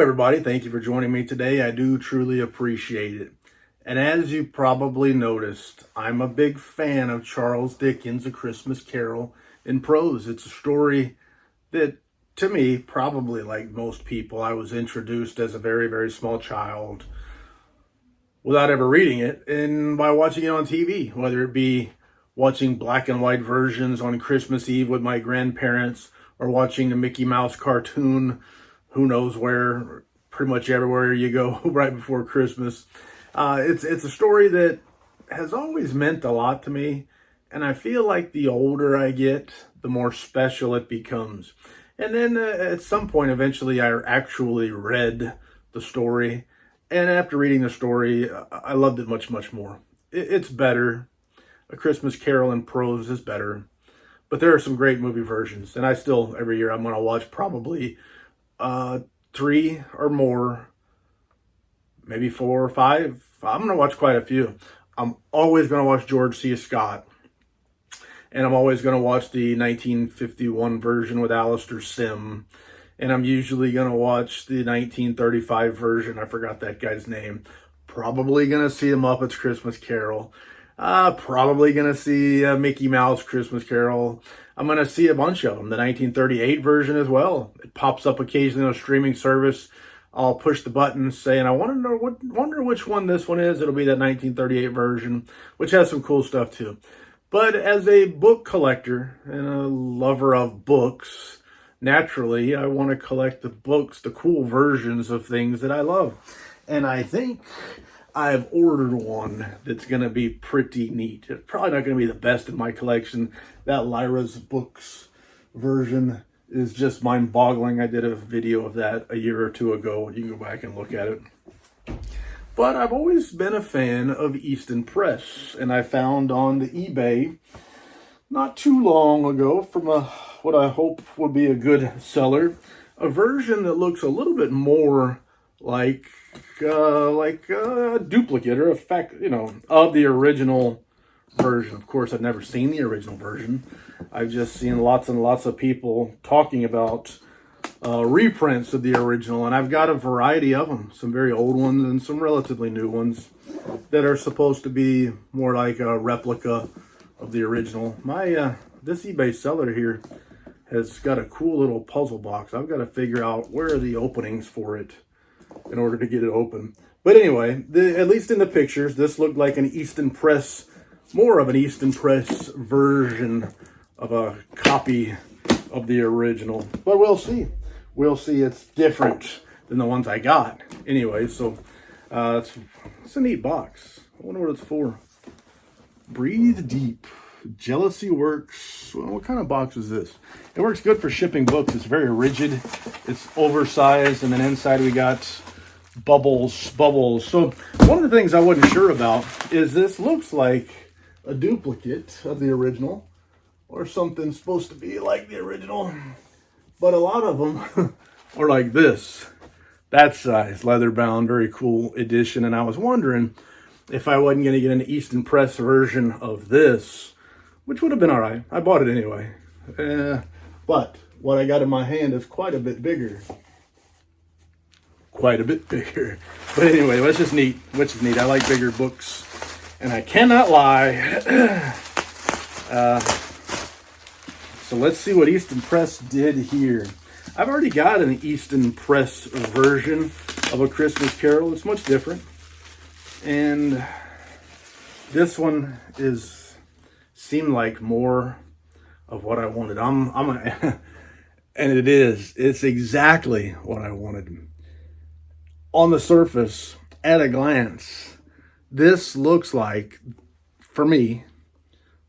everybody. Thank you for joining me today. I do truly appreciate it. And as you probably noticed, I'm a big fan of Charles Dickens' A Christmas Carol in Prose. It's a story that, to me, probably like most people, I was introduced as a very, very small child without ever reading it and by watching it on TV, whether it be watching black and white versions on Christmas Eve with my grandparents or watching the Mickey Mouse cartoon, who knows where, pretty much everywhere you go right before Christmas. It's a story that has always meant a lot to me, and I feel like the older I get, the more special it becomes. And then at some point, eventually, I actually read the story, and after reading the story, I loved it much, much more. It's better. A Christmas Carol in Prose is better, but there are some great movie versions, and I still, every year, I'm going to watch probably 3 or more, maybe 4 or 5. I'm going to watch quite a few. I'm always going to watch George C. Scott, and I'm always going to watch the 1951 version with Alistair Sim, and I'm usually going to watch the 1935 version. I forgot that guy's name. Probably going to see the Muppets Christmas Carol. Probably going to see Mickey Mouse Christmas Carol. I'm going to see a bunch of them. The 1938 version as well. It pops up occasionally on a streaming service. I'll push the button saying, I wonder which one this one is. It'll be that 1938 version, which has some cool stuff too. But as a book collector and a lover of books, naturally, I want to collect the books, the cool versions of things that I love. And I think I've ordered one that's going to be pretty neat. It's probably not going to be the best in my collection. That Lyra's books version is just mind-boggling. I did a video of that a year or two ago. You can go back and look at it. But I've always been a fan of Easton Press, and I found on the eBay not too long ago from what I hope would be a good seller, a version that looks a little bit more like a duplicate or of the original version. Of course, I've never seen the original version. I've just seen lots and lots of people talking about reprints of the original, and I've got a variety of them, some very old ones and some relatively new ones that are supposed to be more like a replica of the original. This eBay seller here has got a cool little puzzle box. I've got to figure out where are the openings for it in order to get it open. But anyway, at least in the pictures, this looked like an Easton Press, more of an Easton Press version of a copy of the original. But we'll see. We'll see. It's different than the ones I got. Anyway, so it's a neat box. I wonder what it's for. Breathe Deep. Jealousy Works. What kind of box is this? It works good for shipping books. It's very rigid. It's oversized, and then inside we got bubbles. So one of the things I wasn't sure about is this looks like a duplicate of the original or something supposed to be like the original, but a lot of them are like this. That size, leather bound, very cool edition. And I was wondering if I wasn't going to get an Easton Press version of this, which would have been all right. I bought it anyway. But what I got in my hand is quite a bit bigger. Quite a bit bigger. But anyway, that's just neat. Which is neat. I like bigger books. And I cannot lie. So let's see what Easton Press did here. I've already got an Easton Press version of A Christmas Carol. It's much different. And this one seemed like more of what I wanted. And it is. It's exactly what I wanted. On the surface, at a glance, this looks like, for me,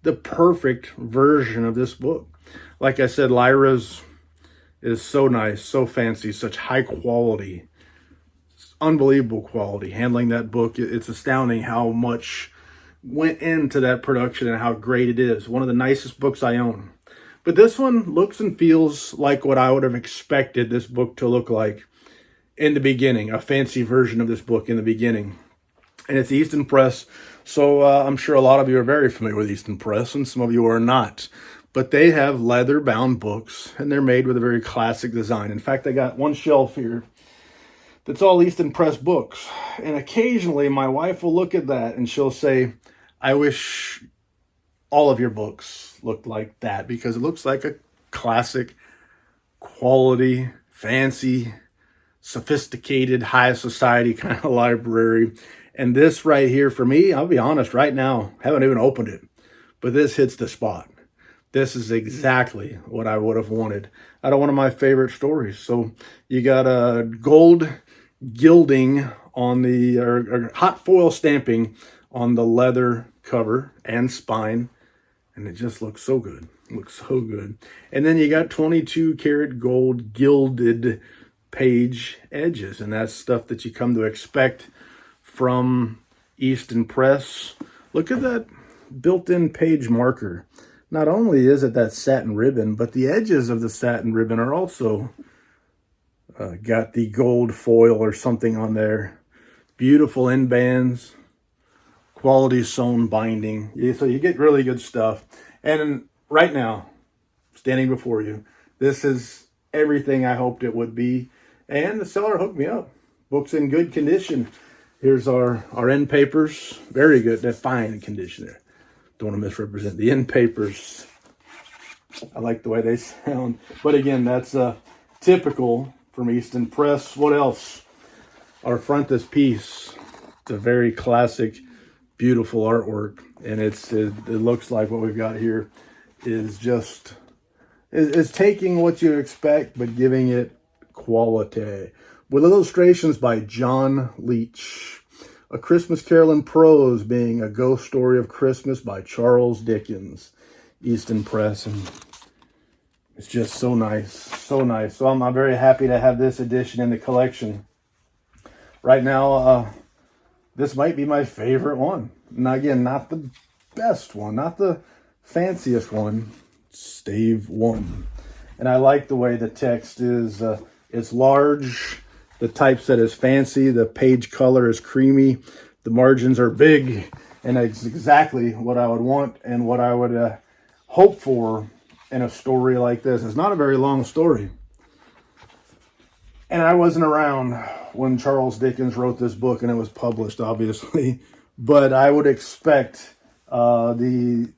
the perfect version of this book. Like I said, Lyra's is so nice, so fancy, such high quality, unbelievable quality. Handling that book, it's astounding how much went into that production and how great it is. One of the nicest books I own. But this one looks and feels like what I would have expected this book to look like in the beginning, a fancy version of this book in the beginning. And it's Easton Press, so I'm sure a lot of you are very familiar with Easton Press, and some of you are not. But they have leather-bound books, and they're made with a very classic design. In fact, I got one shelf here that's all Easton Press books. And occasionally my wife will look at that and she'll say, I wish all of your books looked like that, because it looks like a classic, quality, fancy, sophisticated, high society kind of library. And this right here, for me, I'll be honest, right now, haven't even opened it, but this hits the spot. This is exactly what I would have wanted out of one of my favorite stories. So you got a gold gilding on the, or hot foil stamping on the leather cover and spine. And it just looks so good. Looks so good. And then you got 22 karat gold gilded page edges. And that's stuff that you come to expect from Easton Press. Look at that built-in page marker. Not only is it that satin ribbon, but the edges of the satin ribbon are also got the gold foil or something on there. Beautiful end bands, quality sewn binding. Yeah, so you get really good stuff. And right now, standing before you, this is everything I hoped it would be. And the seller hooked me up. Book's in good condition. Here's our end papers. Very good. They're fine condition there. Don't want to misrepresent the end papers. I like the way they sound. But again, that's typical from Easton Press. What else? Our frontispiece. It's a very classic, beautiful artwork. And it looks like what we've got here is just, is taking what you expect, but giving it quality. With illustrations by John Leach. A Christmas Carol in Prose, being a ghost story of Christmas by Charles Dickens. Easton Press. And it's just so nice. So nice. So I'm very happy to have this edition in the collection. Right now, this might be my favorite one. Now again, not the best one, not the fanciest one. Stave 1. And I like the way the text is. It's large. The typeset is fancy. The page color is creamy. The margins are big. And it's exactly what I would want and what I would hope for in a story like this. It's not a very long story. And I wasn't around when Charles Dickens wrote this book and it was published, obviously. But I would expect the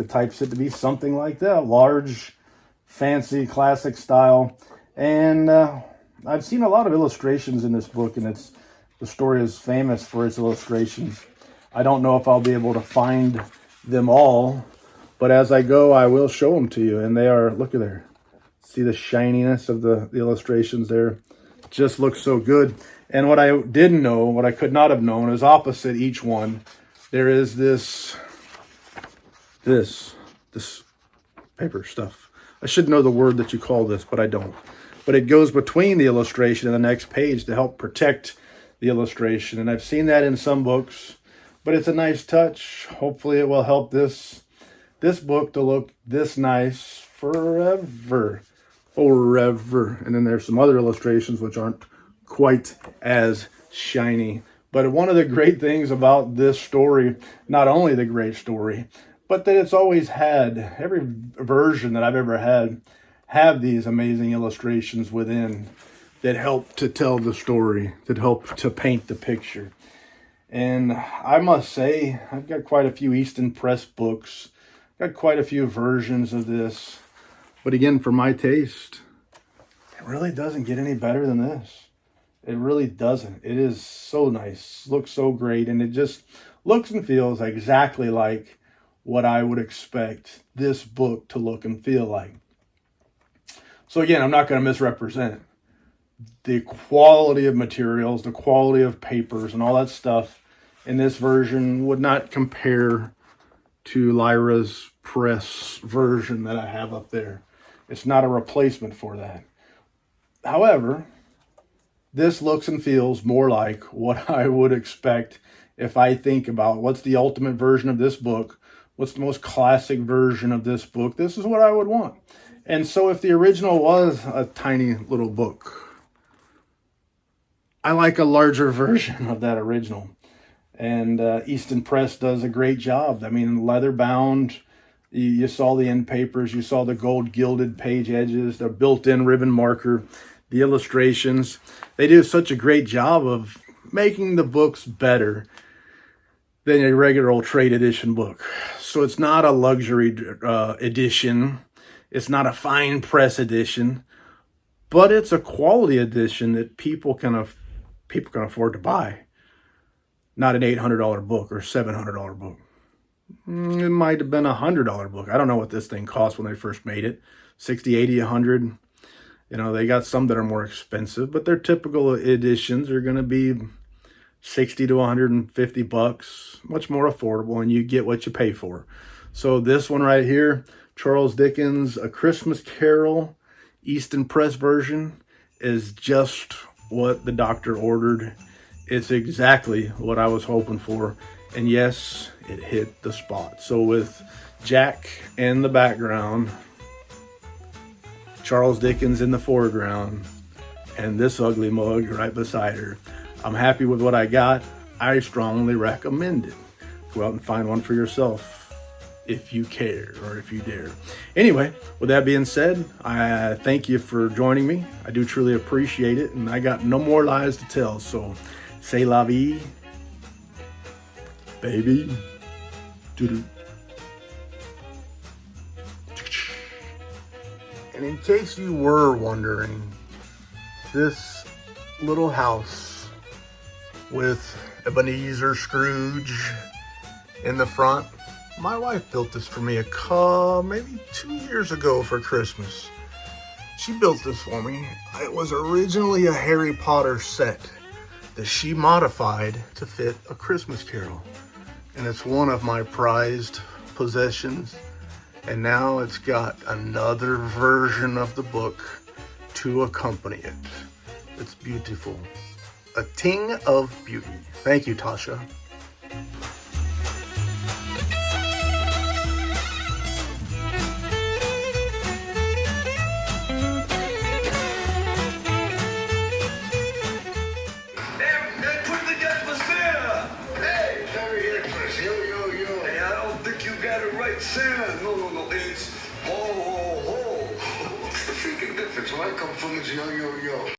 typeset to be something like that. Large, fancy, classic style. And I've seen a lot of illustrations in this book, and the story is famous for its illustrations. I don't know if I'll be able to find them all, but as I go, I will show them to you. And they are, look at there. See the shininess of the illustrations there? Just looks so good. And what I didn't know, what I could not have known, is opposite each one, there is this paper stuff. I should know the word that you call this, but I don't. But it goes between the illustration and the next page to help protect the illustration. And I've seen that in some books, but it's a nice touch. Hopefully it will help this book to look this nice forever. And then there's some other illustrations which aren't quite as shiny. But one of the great things about this story, not only the great story, but that it's always had, every version that I've ever had, have these amazing illustrations within that help to tell the story, that help to paint the picture. And I must say, I've got quite a few Easton Press books, got quite a few versions of this. But again, for my taste, it really doesn't get any better than this. It really doesn't. It is so nice, looks so great, and it just looks and feels exactly like what I would expect this book to look and feel like. So again, I'm not going to misrepresent the quality of materials, the quality of papers and all that stuff in this version would not compare to Lyra's press version that I have up there. It's not a replacement for that. However, this looks and feels more like what I would expect if I think about what's the ultimate version of this book, what's the most classic version of this book. This is what I would want. And so if the original was a tiny little book, I like a larger version of that original. And Easton Press does a great job. I mean, leather bound. You saw the end papers. You saw the gold gilded page edges, the built-in ribbon marker. the illustrations. They do such a great job of making the books better than a regular old trade edition book. So it's not a luxury edition. It's not a fine press edition, but it's a quality edition that people can afford to buy. Not an $800 book or $700 book. It might have been a $100 book. I don't know what this thing cost when they first made it. 60, 80, 100. You know, they got some that are more expensive, but their typical editions are going to be 60 to 150 bucks, much more affordable, and you get what you pay for. So this one right here, Charles Dickens, A Christmas Carol, Easton Press version, is just what the doctor ordered. It's exactly what I was hoping for. And yes, it hit the spot. So with Jack in the background, Charles Dickens in the foreground, and this ugly mug right beside her, I'm happy with what I got. I strongly recommend it. Go out and find one for yourself if you care or if you dare. Anyway, with that being said, I thank you for joining me. I do truly appreciate it, and I got no more lies to tell. So, c'est la vie, baby. Doo-doo. And in case you were wondering, this little house with Ebenezer Scrooge in the front, my wife built this for me maybe 2 years ago for Christmas. She built this for me. It was originally a Harry Potter set that she modified to fit A Christmas Carol. And it's one of my prized possessions. And now it's got another version of the book to accompany it. It's beautiful. A ting of beauty. Thank you, Tasha. Santa, no, it's ho, ho, ho. What's the freaking difference? Where I come from is yo, yo, yo.